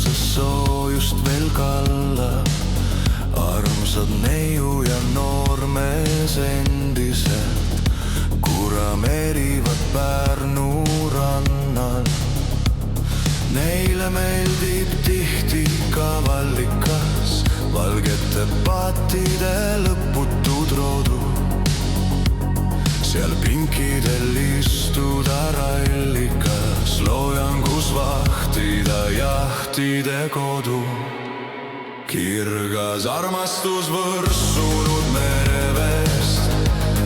sa soojust veel kalla. Armsad neiu ja noormees endiselt kurameerivad Pärnu rannal. Neile meeldib tihti kavallikas, valgete paatide lõputud roodu. Seal pinkidel istuda rallikas, loojangus vahtida jahtide kodu. Kirgas armastus võrsunud merevest,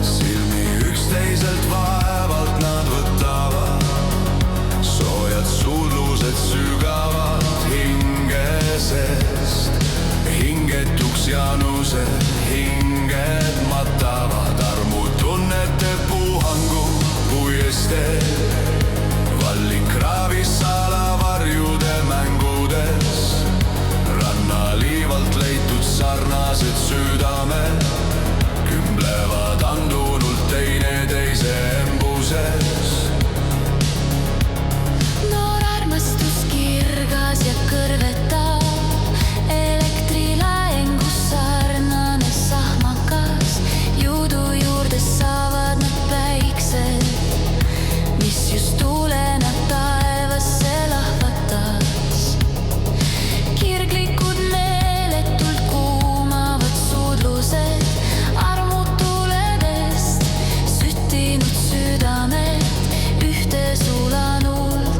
silmi üksteiselt vaevalt nad võtavad. Soojad suudlused sügavad hingesest, hingetuks janused hinged matavad. Armutunnete puhangu puiesteel, vallikraavis salavarjude mängudes. Rannaliivalt leitud sarnased südamed kümblevad andunult teineteise embuses. Noor armastus kirgas ja kõrvetav, elektrilaengus sarnane sahmakas. Juudu juurde saavad nad päiksed, mis just tuulena taevasse lahvatas. Kirglikud meeletult kuumavad suudlused, armutuledest süttinud südamed ühte sulanult.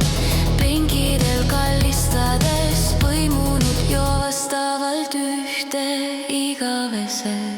Pengidel kallistades põimunud joovastavalt ühte igavesed.